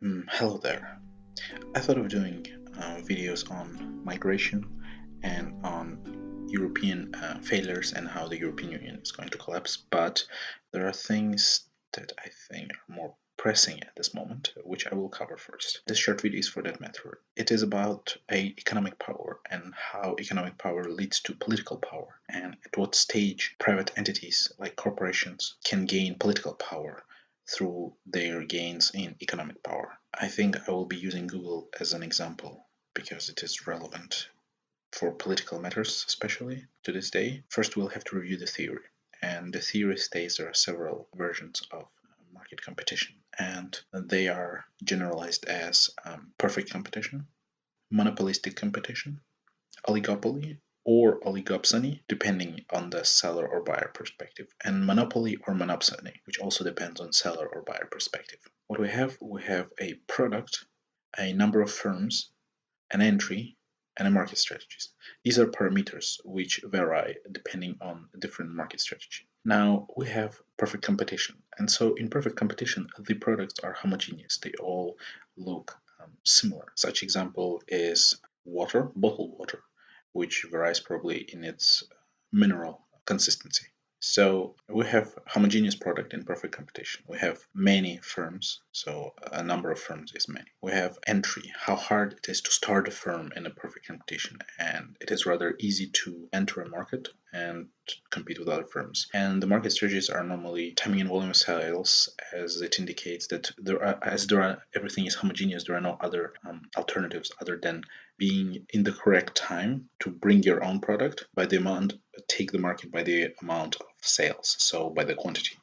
Hello there. I thought of doing videos on migration and on European failures and how the European Union is going to collapse, but there are things that I think are more pressing at this moment, which I will cover first. This short video is for that matter. It is about economic power and how economic power leads to political power, and at what stage private entities like corporations can gain political power through their gains in economic power. I think I will be using Google as an example because it is relevant for political matters, especially to this day. First, we'll have to review the theory. And the theory states there are several versions of market competition, and they are generalized as perfect competition, monopolistic competition, oligopoly, or oligopsony, depending on the seller or buyer perspective, and monopoly or monopsony, which also depends on seller or buyer perspective. What we have a product, a number of firms, an entry, and a market strategies. These are parameters which vary depending on a different market strategy. Now we have perfect competition, and so in perfect competition, the products are homogeneous. They all look similar. Such example is water, bottled water, which varies probably in its mineral consistency. So we have homogeneous product in perfect competition. We have many firms, so a number of firms is many. We have entry, how hard it is to start a firm in a perfect competition, and it is rather easy to enter a market and compete with other firms. And the market strategies are normally timing and volume of sales, as it indicates that everything is homogeneous. There are no other alternatives other than being in the correct time to bring your own product by the amount, take the market by the amount of sales, so by the quantity.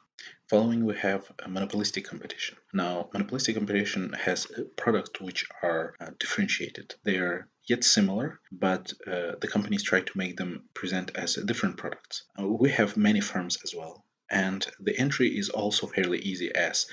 Following, we have a monopolistic competition. Now, monopolistic competition has products which are differentiated. They are yet similar, but the companies try to make them present as different products. We have many firms as well. And the entry is also fairly easy, as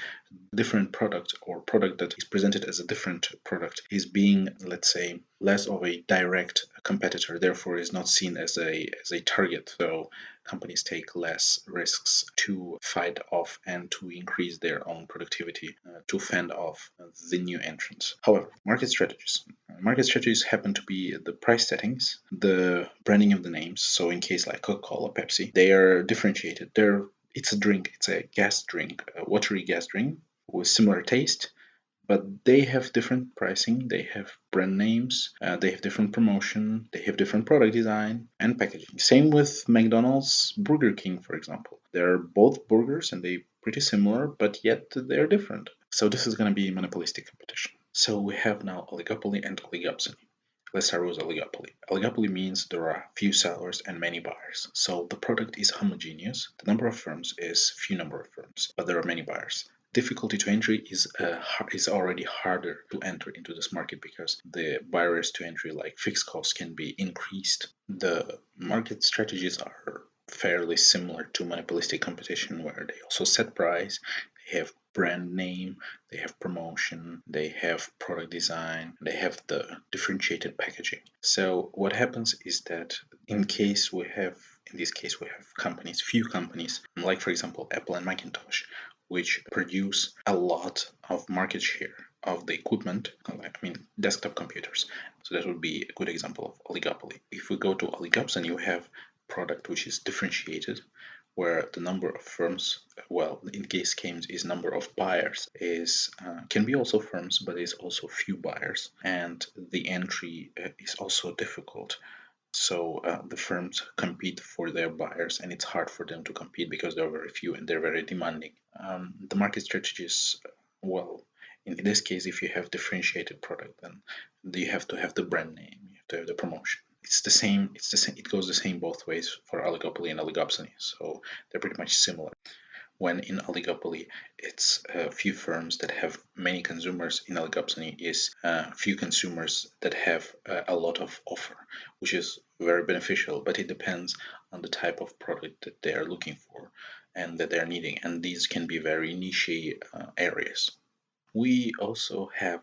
different product or product that is presented as a different product is being, let's say, less of a direct competitor, therefore is not seen as a target. So companies take less risks to fight off and to increase their own productivity to fend off the new entrants. However, market strategies. Market strategies happen to be the price settings, the branding of the names. So in case like Coca-Cola, Pepsi, they are differentiated. It's a drink, it's a gas drink, a watery gas drink with similar taste, but they have different pricing, they have brand names, they have different promotion, they have different product design and packaging. Same with McDonald's, Burger King, for example. They're both burgers and they're pretty similar, but yet they're different. So this is going to be monopolistic competition. So we have now oligopoly and oligopsony. Let's start with oligopoly. Oligopoly means there are few sellers and many buyers. So the product is homogeneous. The number of firms is few number of firms, but there are many buyers. Difficulty to entry is already harder to enter into this market because the barriers to entry, like fixed costs, can be increased. The market strategies are fairly similar to monopolistic competition, where they also set price, they have brand name, they have promotion, they have product design, they have the differentiated packaging. So what happens is that in this case we have companies, few companies, like for example Apple and Macintosh, which produce a lot of market share of the equipment, desktop computers. So that would be a good example of oligopoly. If we go to oligopsony, you have product which is differentiated, where the number of firms, well, in case games is number of buyers, is can be also firms, but is also few buyers, and the entry is also difficult. So the firms compete for their buyers, and it's hard for them to compete because there are very few and they're very demanding. The market strategies, well, in this case, if you have differentiated product, then you have to have the brand name, you have to have the promotion. It's the same. It goes the same both ways for oligopoly and oligopsony. So they're pretty much similar. When in oligopoly, it's a few firms that have many consumers. In oligopsony, is few consumers that have a lot of offer, which is very beneficial. But it depends on the type of product that they are looking for and that they're needing. And these can be very niche areas. We also have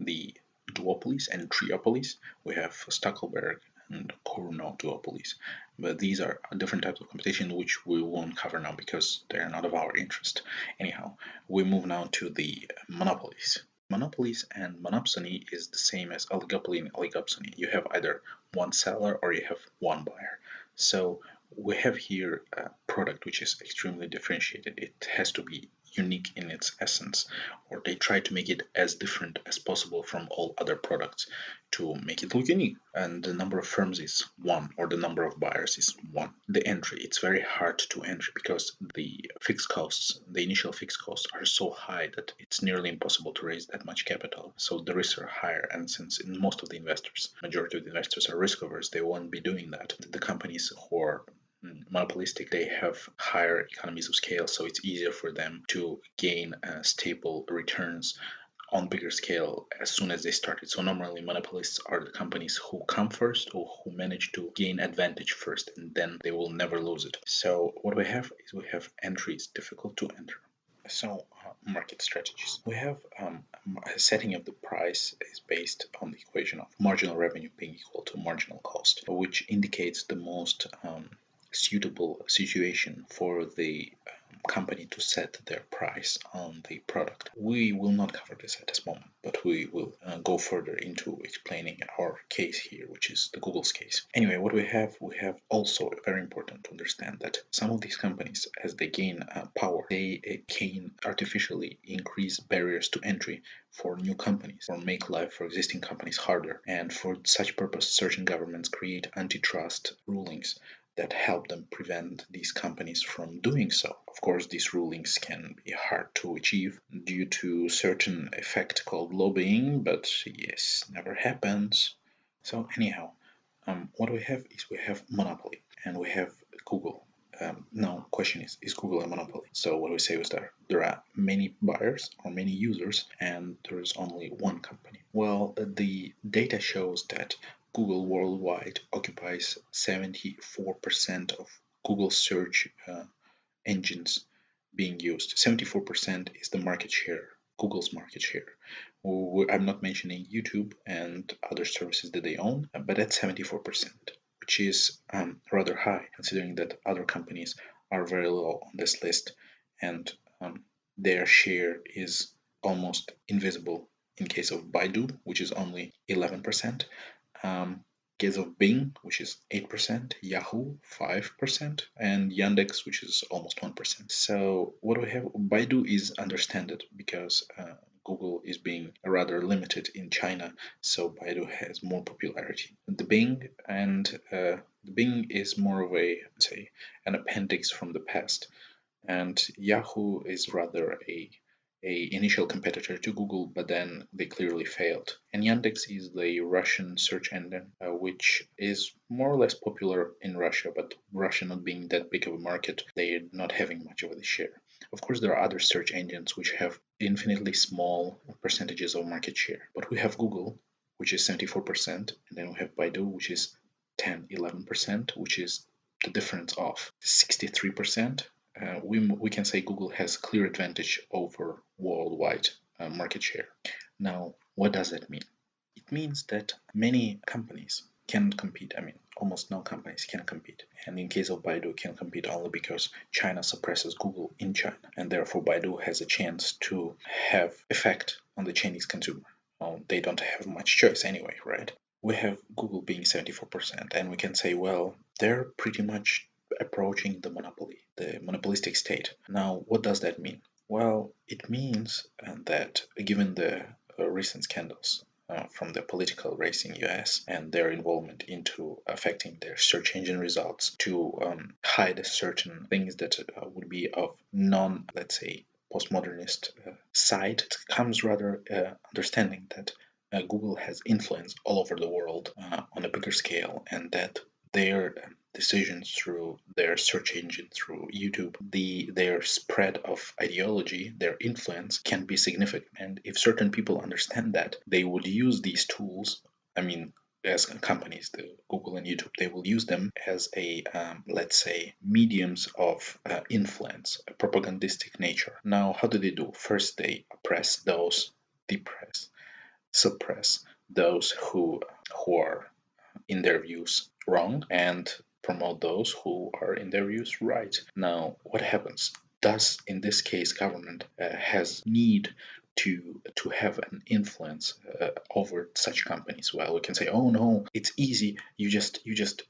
the duopolies and triopolies. We have Stackelberg and Corno duopolies. But these are different types of competition which we won't cover now because they're not of our interest. Anyhow, we move now to the monopolies. Monopolies and monopsony is the same as oligopoly and oligopsony. You have either one seller or you have one buyer. So we have here a product which is extremely differentiated. It has to be unique in its essence, or they try to make it as different as possible from all other products to make it look unique. And the number of firms is one, or the number of buyers is one. The entry, it's very hard to enter because the fixed costs, the initial fixed costs are so high that it's nearly impossible to raise that much capital. So the risks are higher, and since most of the investors, majority of the investors are risk averse, they won't be doing that. The companies who are monopolistic, they have higher economies of scale, so it's easier for them to gain stable returns on bigger scale as soon as they started. So normally monopolists are the companies who come first or who manage to gain advantage first, and then they will never lose it. So what we have is we have entries difficult to enter. So market strategies. We have setting of the price is based on the equation of marginal revenue being equal to marginal cost, which indicates the most suitable situation for the company to set their price on the product. We will not cover this at this moment, but we will go further into explaining our case here, which is the Google's case. Anyway, what we have also very important to understand that some of these companies, as they gain power, they can artificially increase barriers to entry for new companies or make life for existing companies harder. And for such purpose, certain governments create antitrust rulings that help them prevent these companies from doing so. Of course, these rulings can be hard to achieve due to certain effect called lobbying, but yes, never happens. So anyhow, what we have is we have monopoly and we have Google. Now, question is Google a monopoly? So what we say is that there are many buyers or many users and there is only one company. Well, the data shows that Google worldwide occupies 74% of Google search engines being used. 74% is the market share, Google's market share. I'm not mentioning YouTube and other services that they own, but that's 74%, which is rather high considering that other companies are very low on this list and their share is almost invisible in case of Baidu, which is only 11%. Case of Bing, which is 8%, Yahoo 5%, and Yandex, which is almost 1%. So what we have, Baidu is understandable because Google is being rather limited in China, so Baidu has more popularity. The Bing is more of a, say, an appendix from the past, and Yahoo is rather a initial competitor to Google, but then they clearly failed. And Yandex is the Russian search engine, which is more or less popular in Russia, but Russia not being that big of a market, they're not having much of a share. Of course, there are other search engines which have infinitely small percentages of market share, but we have Google, which is 74%, and then we have Baidu, which is 10-11%, which is the difference of 63%. We can say Google has clear advantage over worldwide market share. Now, what does that mean? It means that many companies can compete. I mean, almost no companies can compete. And in case of Baidu, can compete only because China suppresses Google in China, and therefore Baidu has a chance to have effect on the Chinese consumer. Well, they don't have much choice anyway, right? We have Google being 74%, and we can say, well, they're pretty much approaching the monopoly, the monopolistic state. Now, what does that mean? Well, it means that given the recent scandals from the political race in US and their involvement into affecting their search engine results to hide certain things that would be of let's say, postmodernist side, it comes rather understanding that Google has influence all over the world on a bigger scale, and that their decisions through their search engine, through YouTube, their spread of ideology, their influence can be significant. And if certain people understand that, they would use these tools. I mean, as companies, the Google and YouTube, they will use them as a, let's say, mediums of influence, a propagandistic nature. Now, how do they do? First, they oppress those, suppress those who are in their views wrong and promote those who are in their views right. Now, what happens? Does in this case government has need to have an influence over such companies? Well, we can say, oh no, it's easy. You just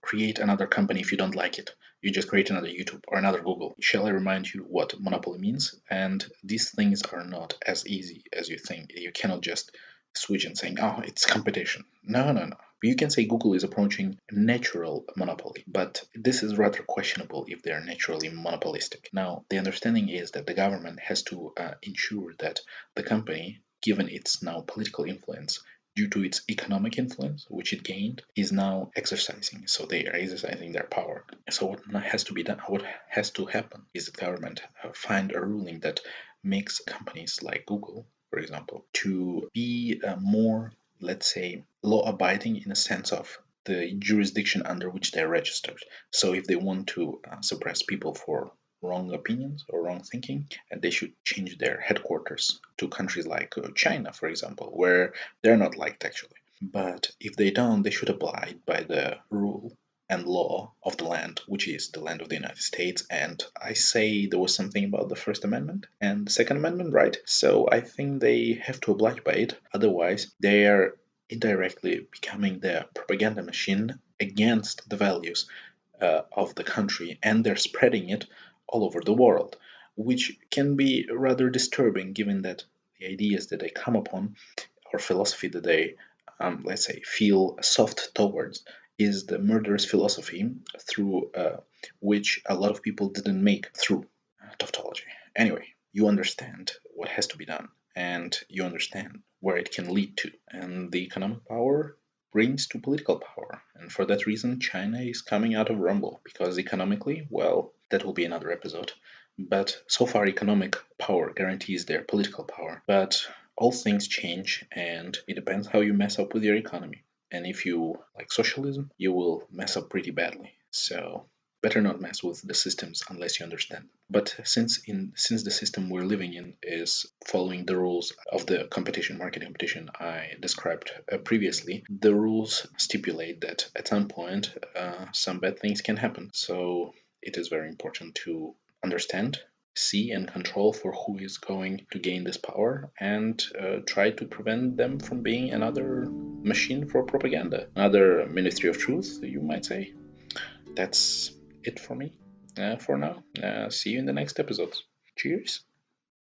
create another company if you don't like it. You just create another YouTube or another Google. Shall I remind you what monopoly means? And these things are not as easy as you think. You cannot just switch and saying, oh, it's competition. No, no, no. You can say Google is approaching natural monopoly, but this is rather questionable if they are naturally monopolistic. Now, the understanding is that the government has to ensure that the company, given its now political influence, due to its economic influence, which it gained, is now exercising. So they are exercising their power. So what has to be done, what has to happen, is that government find a ruling that makes companies like Google, for example, to be more, let's say, law-abiding in a sense of the jurisdiction under which they're registered. So if they want to suppress people for wrong opinions or wrong thinking, and they should change their headquarters to countries like China, for example, where they're not liked actually. But if they don't, they should abide by the rule and law of the land, which is the land of the United States. And I say there was something about the First Amendment and the Second Amendment, right? So I think they have to oblige by it. Otherwise, they are indirectly becoming the propaganda machine against the values of the country, and they're spreading it all over the world, which can be rather disturbing given that the ideas that they come upon or philosophy that they, let's say, feel soft towards is the murderous philosophy through which a lot of people didn't make through tautology. Anyway, you understand what has to be done and you understand where it can lead to. And the economic power brings to political power. And for that reason, China is coming out of rumble because economically, well, that will be another episode. But so far, economic power guarantees their political power. But all things change, and it depends how you mess up with your economy. And if you like socialism, you will mess up pretty badly. So better not mess with the systems unless you understand. But since the system we're living in is following the rules of the market competition I described previously, the rules stipulate that at some point some bad things can happen. So it is very important to understand, see, and control for who is going to gain this power, and try to prevent them from being another machine for propaganda, another Ministry of Truth, you might say. That's it for me for now. See you in the next episodes. Cheers.